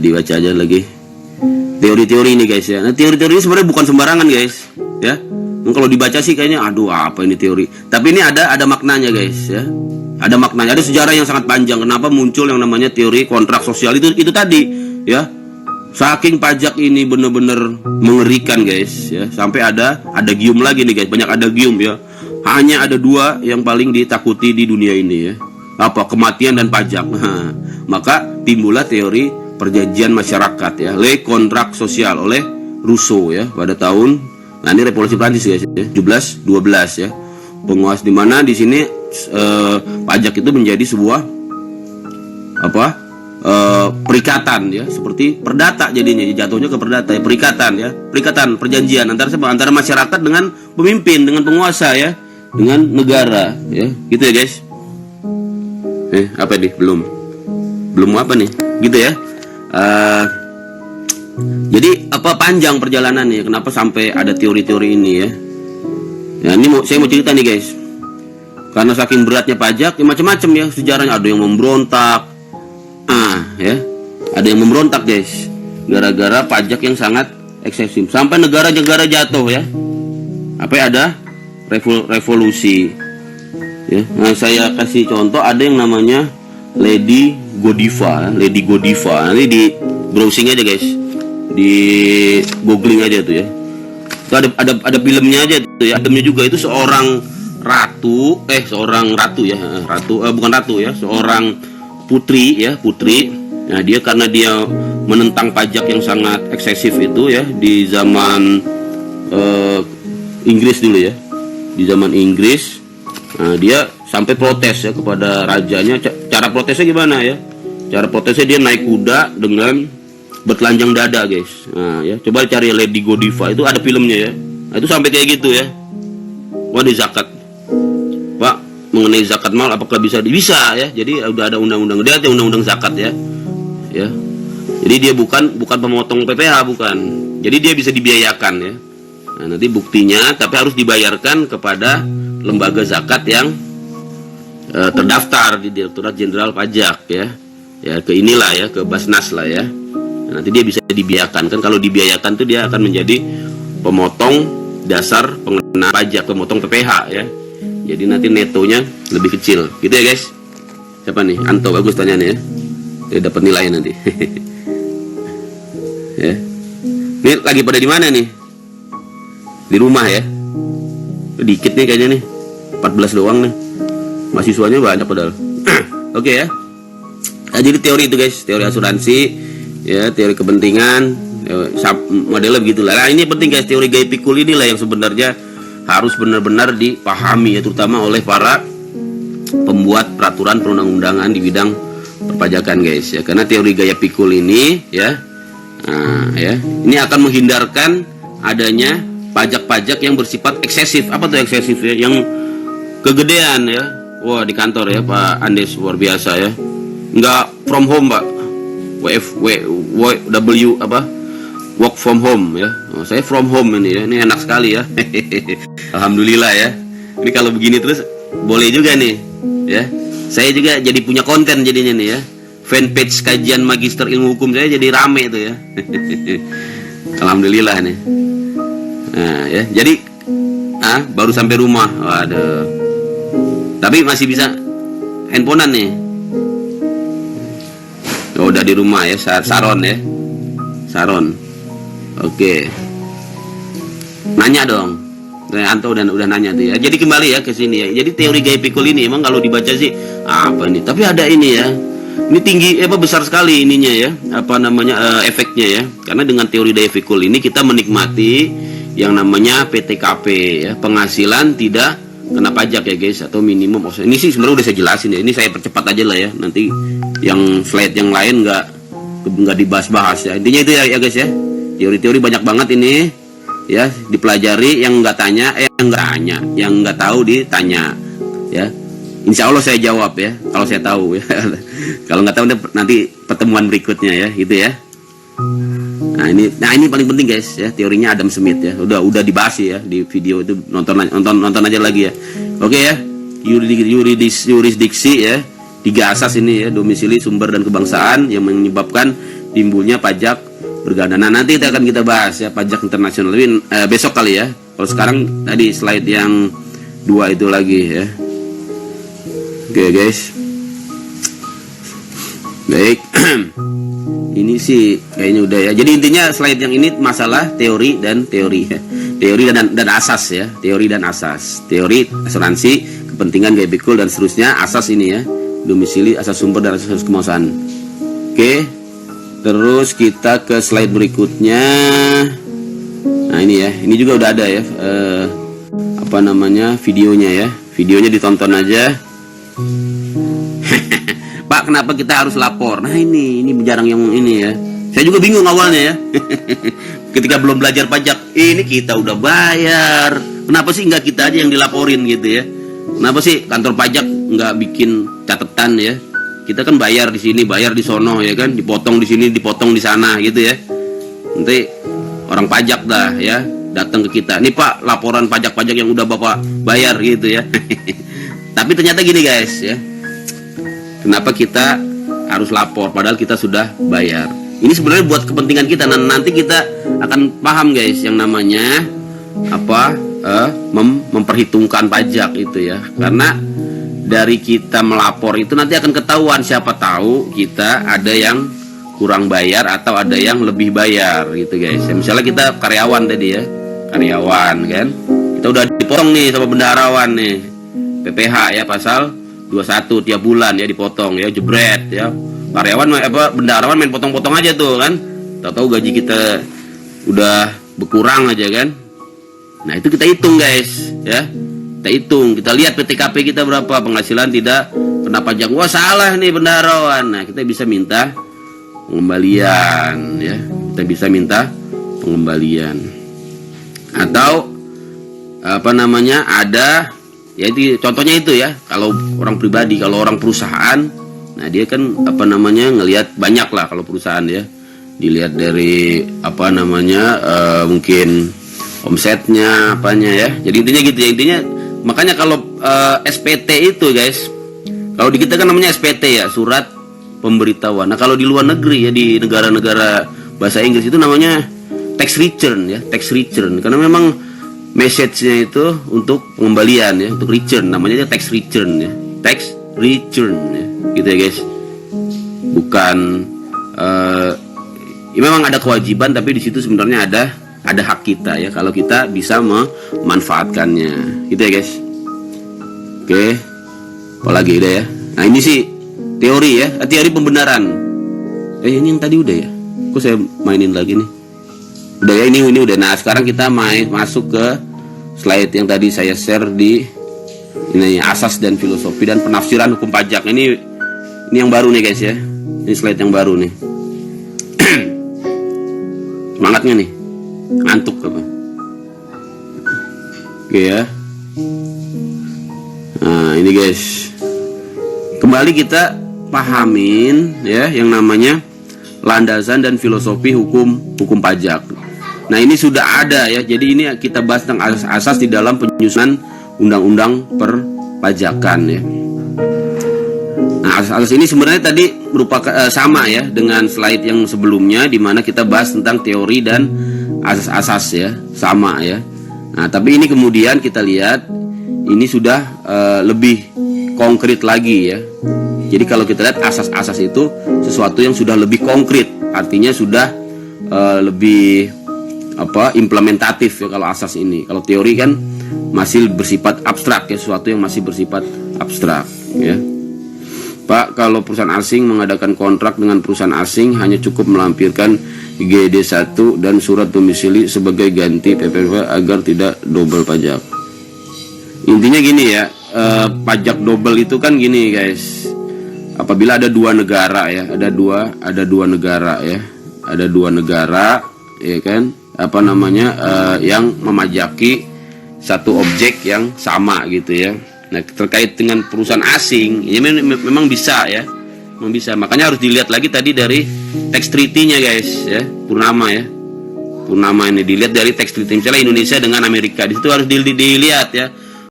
Dibaca aja lagi teori-teori ini guys ya. Nah, teori-teori ini sebenarnya bukan sembarangan guys ya. Kalau dibaca sih kayaknya aduh apa ini teori. Tapi ini ada maknanya guys ya. Ada maknanya, ada sejarah yang sangat panjang kenapa muncul yang namanya teori kontrak sosial itu tadi ya. Saking pajak ini bener-bener mengerikan guys ya. Sampai ada adagium lagi nih guys, banyak adagium ya. Hanya ada dua yang paling ditakuti di dunia ini ya. Apa? Kematian dan pajak. Maka timbullah teori perjanjian masyarakat ya, le kontrak sosial oleh Rousseau ya pada tahun, nah ini revolusi Prancis guys ya, 1712 ya. Penguasa di mana di sini pajak itu menjadi sebuah perikatan ya, seperti perdata jadinya, jatuhnya ke perdata ya, perikatan perjanjian antara masyarakat dengan pemimpin, dengan penguasa ya, dengan negara ya, gitu ya guys. Apa nih belum apa nih gitu ya. Jadi panjang perjalanannya, kenapa sampai ada teori-teori ini ya. Ya ini saya mau cerita nih guys. Karena saking beratnya pajak, ya macam-macam ya sejarahnya. Ada yang memberontak, ya, ada yang memberontak guys, gara-gara pajak yang sangat eksesif, sampai negara-negara jatuh ya. ada revolusi. Ya, nah saya kasih contoh, ada yang namanya Lady Godiva. Nanti di browsing aja guys, di googling aja tuh ya. Itu ada filmnya aja tuh ya. Ademnya juga itu seorang ratu, seorang putri. Nah dia karena dia menentang pajak yang sangat eksesif itu ya di zaman Inggris dulu ya, di zaman Inggris. Nah, dia sampai protes ya kepada rajanya. Cara protesnya gimana ya? Cara protesnya dia naik kuda dengan bertelanjang dada guys. Nah ya, coba cari Lady Godiva, itu ada filmnya ya. Nah, itu sampai kayak gitu ya. Wah, di zakat, Pak, mengenai zakat mal apakah bisa ya. Jadi udah ada undang-undang, dia ada undang-undang zakat ya. Ya. Jadi dia bukan pemotong PPh, bukan. Jadi dia bisa dibiayakan ya. Nah, nanti buktinya tapi harus dibayarkan kepada lembaga zakat yang terdaftar di Direktorat Jenderal Pajak ya. Ya ke inilah ya, ke Basnas lah ya. Nah, nanti dia bisa dibiayakan. Kan kalau dibiayakan tuh dia akan menjadi pemotong dasar pengenaan pajak, pemotong PPh ya. Jadi nanti netonya lebih kecil. Gitu ya guys. Siapa nih? Anto, bagus tanyanya ya. Dia dapat nilai nanti. Ya. Ini lagi pada di mana nih? Di rumah ya. Dikit nih kayaknya nih. 14 doang nih. Mahasiswanya banyak padahal. Oke ya. Nah, jadi teori itu guys, teori asuransi ya, teori kepentingan ya, modelnya begitulah. Nah, ini penting guys, teori gaya pikul inilah yang sebenarnya harus benar-benar dipahami ya, terutama oleh para pembuat peraturan perundang-undangan di bidang perpajakan guys ya. Karena teori gaya pikul ini ya, ini akan menghindarkan adanya pajak-pajak yang bersifat eksesif. Apa tuh eksesif ya? Yang kegedean ya. Wah, di kantor ya Pak Andes, luar biasa ya. Enggak from home Pak. Work from home ya. Oh, saya from home ini ya. Ini enak sekali ya. Alhamdulillah ya. Ini kalau begini terus boleh juga nih ya. Saya juga jadi punya konten jadinya nih ya. Fanpage kajian magister ilmu hukum saya jadi rame itu ya. Alhamdulillah nih. Nah ya, jadi baru sampai rumah. Waduh. Tapi masih bisa handphonean nih. Oh, udah di rumah ya, Saron ya. Saron. Oke. Nanya dong. Anto udah nanya tuh ya. Jadi kembali ya ke sini ya. Jadi teori gaya pikul ini emang kalau dibaca sih apa ini? Tapi ada ini ya. Ini tinggi besar sekali ininya ya. Efeknya ya. Karena dengan teori gaya pikul ini kita menikmati yang namanya PTKP ya, penghasilan tidak kena pajak ya guys, atau minimum. Ini sih sebenarnya udah saya jelasin ya. Ini saya percepat aja lah ya. Nanti yang slide yang lain nggak dibahas-bahas ya. Intinya itu ya guys ya. Teori-teori banyak banget ini ya, dipelajari. Yang nggak tanya yang nggak tahu ditanya ya. Insya Allah saya jawab ya kalau saya tahu ya. Kalau nggak tahu nanti pertemuan berikutnya ya, gitu ya. Nah ini paling penting guys ya, teorinya Adam Smith ya. Udah dibahas ya di video itu, nonton aja lagi ya. Oke ya. yurisdiksi ya. 3 asas ini ya, domisili, sumber, dan kebangsaan yang menyebabkan timbulnya pajak berganda. Nah, nanti akan kita bahas ya pajak internasional besok kali ya. Kalau sekarang tadi slide yang 2 itu lagi ya. Oke guys. Baik. Ini sih kayaknya udah ya. Jadi intinya slide yang ini masalah teori dan teori ya. Teori dan asas ya. Teori dan asas. Teori asuransi, kepentingan gaya pikul dan seterusnya. Asas ini ya. Domisili, asas sumber, dan asas kebangsaan. Oke. Terus kita ke slide berikutnya. Nah ini ya. Ini juga udah ada ya. Apa namanya, videonya ya. Videonya ditonton aja. Pak, kenapa kita harus lapor? Nah ini jarang yang ini ya. Saya juga bingung awalnya ya. Ketika belum belajar pajak, ini kita udah bayar. Kenapa sih nggak kita aja yang dilaporin gitu ya? Kenapa sih kantor pajak nggak bikin catatan ya? Kita kan bayar di sini, bayar di sono ya kan, dipotong di sini, dipotong di sana gitu ya. Nanti orang pajak dah ya datang ke kita. Nih Pak, laporan pajak-pajak yang udah Bapak bayar gitu ya. Tapi ternyata gini guys ya. Kenapa kita harus lapor padahal kita sudah bayar? Ini sebenarnya buat kepentingan kita. Nanti kita akan paham guys yang namanya apa? Memperhitungkan pajak itu ya. Karena dari kita melapor itu nanti akan ketahuan, siapa tahu kita ada yang kurang bayar atau ada yang lebih bayar gitu guys. Misalnya kita karyawan tadi ya. Karyawan kan. Kita udah dipotong nih sama bendaharawan nih. PPh ya pasal 21 tiap bulan ya dipotong ya, jebret ya. Karyawan bendaharawan main potong-potong aja tuh kan. Tahu-tahu gaji kita udah berkurang aja kan. Nah, itu kita hitung guys ya. Kita hitung, kita lihat PTKP kita berapa, penghasilan tidak kena pajak. Wah, salah nih bendaharawan. Nah, kita bisa minta pengembalian ya. Kita bisa minta pengembalian. Atau apa namanya? Ada ya itu contohnya itu ya, kalau orang pribadi, kalau orang perusahaan, nah dia kan apa namanya ngelihat banyak lah kalau perusahaan ya, dilihat dari apa namanya mungkin omsetnya apanya ya. Jadi intinya gitu ya, intinya makanya kalau SPT itu guys, kalau di kita kan namanya SPT ya, surat pemberitahuan. Nah kalau di luar negeri ya, di negara-negara bahasa Inggris itu namanya tax return ya, tax return, karena memang message-nya itu untuk pengembalian ya, untuk return, namanya tax return ya, tax return ya, gitu ya guys. Bukan ya memang ada kewajiban, tapi di situ sebenarnya ada hak kita ya, kalau kita bisa memanfaatkannya, gitu ya guys. Oke, apalagi udah ya. Nah ini sih teori ya, teori pembenaran. Ini yang tadi udah ya, kok saya mainin lagi nih. Udah ya, ini udah. Nah sekarang kita masuk ke slide yang tadi saya share di ini, asas dan filosofi dan penafsiran hukum pajak. Ini yang baru nih guys ya. Ini slide yang baru nih. Semangatnya nih, ngantuk apa? Oke ya. Nah ini guys, kembali kita pahamin ya yang namanya landasan dan filosofi hukum pajak. Nah ini sudah ada ya, jadi ini kita bahas tentang asas-asas di dalam penyusunan undang-undang perpajakan ya. Nah asas-asas ini sebenarnya tadi merupakan sama ya dengan slide yang sebelumnya, di mana kita bahas tentang teori dan asas-asas ya, sama ya. Nah tapi ini kemudian kita lihat ini sudah lebih konkret lagi ya. Jadi kalau kita lihat asas-asas itu sesuatu yang sudah lebih konkret, artinya sudah lebih implementatif ya kalau asas ini. Kalau teori kan masih bersifat abstrak ya, sesuatu yang masih bersifat abstrak ya. Pak, kalau perusahaan asing mengadakan kontrak dengan perusahaan asing hanya cukup melampirkan GD1 dan surat domisili sebagai ganti PPh agar tidak double pajak. Intinya gini ya, pajak double itu kan gini guys. Apabila ada dua negara ya, ada dua negara ya, ada dua negara ya kan, apa namanya yang memajaki satu objek yang sama gitu ya. Nah terkait dengan perusahaan asing ini memang bisa ya, memang bisa. Makanya harus dilihat lagi tadi dari tax treaty-nya guys ya, Purnama ini dilihat dari tax treaty. Misalnya Indonesia dengan Amerika, di situ harus dilihat ya